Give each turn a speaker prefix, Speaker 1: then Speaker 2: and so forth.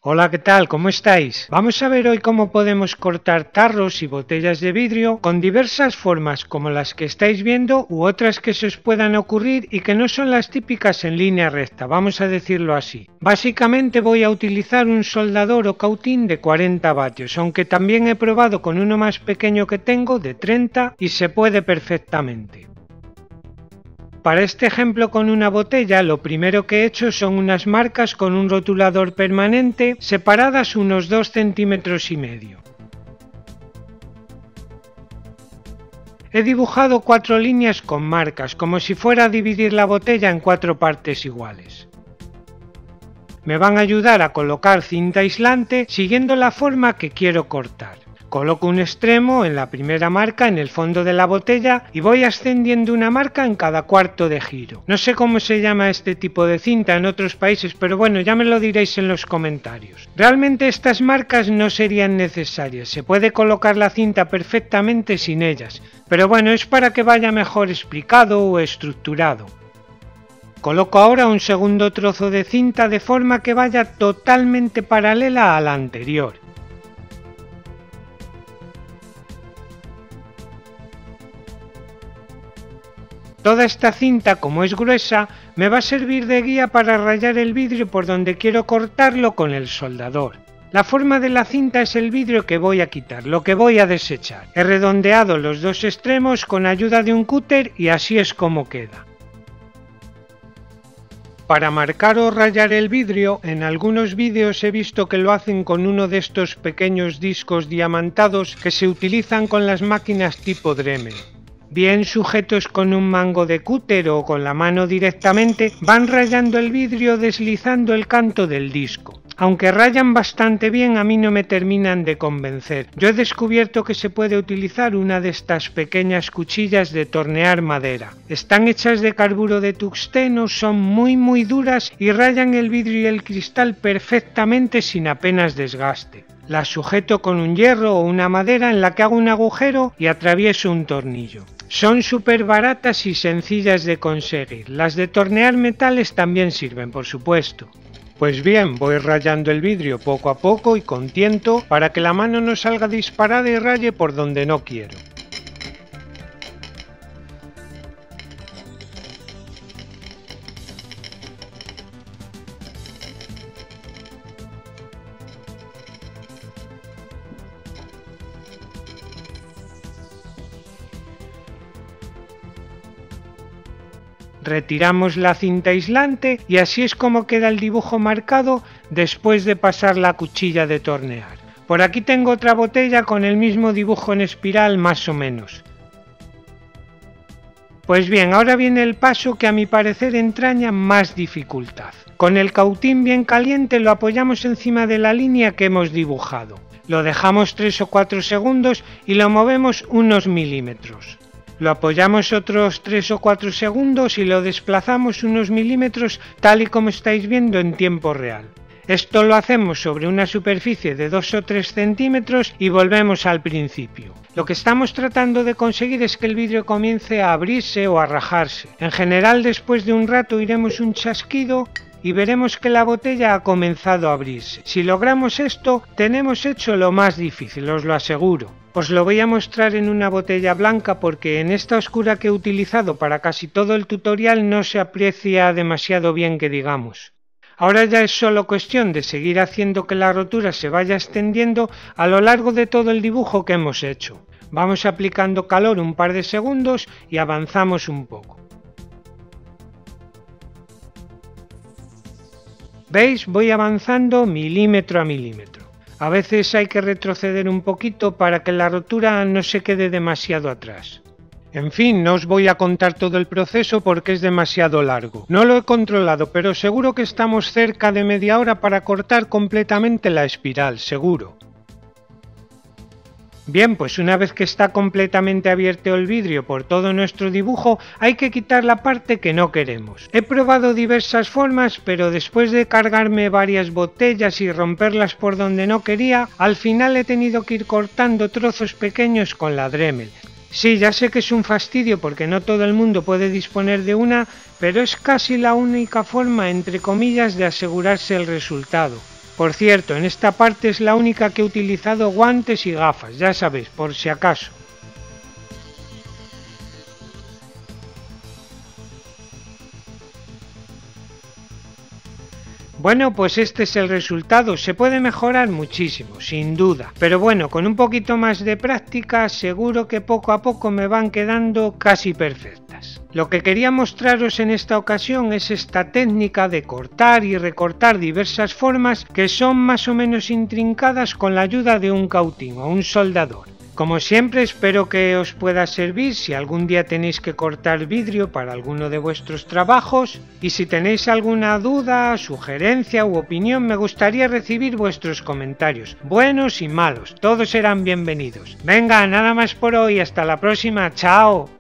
Speaker 1: Hola, ¿qué tal? ¿Cómo estáis? Vamos a ver hoy cómo podemos cortar tarros y botellas de vidrio con diversas formas como las que estáis viendo u otras que se os puedan ocurrir y que no son las típicas en línea recta, vamos a decirlo así. Básicamente voy a utilizar un soldador o cautín de 40 vatios, aunque también he probado con uno más pequeño que tengo de 30 y se puede perfectamente. Para este ejemplo con una botella, lo primero que he hecho son unas marcas con un rotulador permanente separadas unos 2,5 centímetros. He dibujado 4 líneas con marcas, como si fuera a dividir la botella en 4 partes iguales. Me van a ayudar a colocar cinta aislante siguiendo la forma que quiero cortar. Coloco un extremo en la primera marca en el fondo de la botella y voy ascendiendo una marca en cada cuarto de giro. No sé cómo se llama este tipo de cinta en otros países, pero bueno, ya me lo diréis en los comentarios. Realmente estas marcas no serían necesarias, se puede colocar la cinta perfectamente sin ellas, pero bueno, es para que vaya mejor explicado o estructurado. Coloco ahora un segundo trozo de cinta de forma que vaya totalmente paralela a la anterior. Toda esta cinta, como es gruesa, me va a servir de guía para rayar el vidrio por donde quiero cortarlo con el soldador. La forma de la cinta es el vidrio que voy a quitar, lo que voy a desechar. He redondeado los dos extremos con ayuda de un cúter y así es como queda. Para marcar o rayar el vidrio, en algunos vídeos he visto que lo hacen con uno de estos pequeños discos diamantados que se utilizan con las máquinas tipo Dremel. Bien sujetos con un mango de cúter o con la mano directamente, van rayando el vidrio deslizando el canto del disco. Aunque rayan bastante bien, a mí no me terminan de convencer. Yo he descubierto que se puede utilizar una de estas pequeñas cuchillas de tornear madera. Están hechas de carburo de tungsteno, son muy duras y rayan el vidrio y el cristal perfectamente sin apenas desgaste. Las sujeto con un hierro o una madera en la que hago un agujero y atravieso un tornillo. Son súper baratas y sencillas de conseguir. Las de tornear metales también sirven, por supuesto. Pues bien, voy rayando el vidrio poco a poco y con tiento para que la mano no salga disparada y raye por donde no quiero. Retiramos la cinta aislante y así es como queda el dibujo marcado después de pasar la cuchilla de tornear. Por aquí tengo otra botella con el mismo dibujo en espiral más o menos. Pues bien, ahora viene el paso que a mi parecer entraña más dificultad. Con el cautín bien caliente lo apoyamos encima de la línea que hemos dibujado. Lo dejamos 3 o 4 segundos y lo movemos unos milímetros. Lo apoyamos otros 3 o 4 segundos y lo desplazamos unos milímetros tal y como estáis viendo en tiempo real. Esto lo hacemos sobre una superficie de 2 o 3 centímetros y volvemos al principio. Lo que estamos tratando de conseguir es que el vidrio comience a abrirse o a rajarse. En general, después de un rato iremos un chasquido y veremos que la botella ha comenzado a abrirse. Si logramos esto, tenemos hecho lo más difícil, os lo aseguro. Os lo voy a mostrar en una botella blanca porque en esta oscura que he utilizado para casi todo el tutorial no se aprecia demasiado bien que digamos. Ahora ya es solo cuestión de seguir haciendo que la rotura se vaya extendiendo a lo largo de todo el dibujo que hemos hecho. Vamos aplicando calor un par de segundos y avanzamos un poco. ¿Veis? Voy avanzando milímetro a milímetro. A veces hay que retroceder un poquito para que la rotura no se quede demasiado atrás. En fin, no os voy a contar todo el proceso porque es demasiado largo. No lo he controlado, pero seguro que estamos cerca de media hora para cortar completamente la espiral, seguro. Bien, pues una vez que está completamente abierto el vidrio por todo nuestro dibujo, hay que quitar la parte que no queremos. He probado diversas formas, pero después de cargarme varias botellas y romperlas por donde no quería, al final he tenido que ir cortando trozos pequeños con la Dremel. Sí, ya sé que es un fastidio porque no todo el mundo puede disponer de una, pero es casi la única forma, entre comillas, de asegurarse el resultado. Por cierto, en esta parte es la única que he utilizado guantes y gafas, ya sabéis, por si acaso. Bueno, pues este es el resultado. Se puede mejorar muchísimo, sin duda. Pero bueno, con un poquito más de práctica, seguro que poco a poco me van quedando casi perfectas. Lo que quería mostraros en esta ocasión es esta técnica de cortar y recortar diversas formas que son más o menos intrincadas con la ayuda de un cautín o un soldador. Como siempre, espero que os pueda servir si algún día tenéis que cortar vidrio para alguno de vuestros trabajos, y si tenéis alguna duda, sugerencia u opinión, me gustaría recibir vuestros comentarios, buenos y malos, todos serán bienvenidos. Venga, nada más por hoy, hasta la próxima, chao.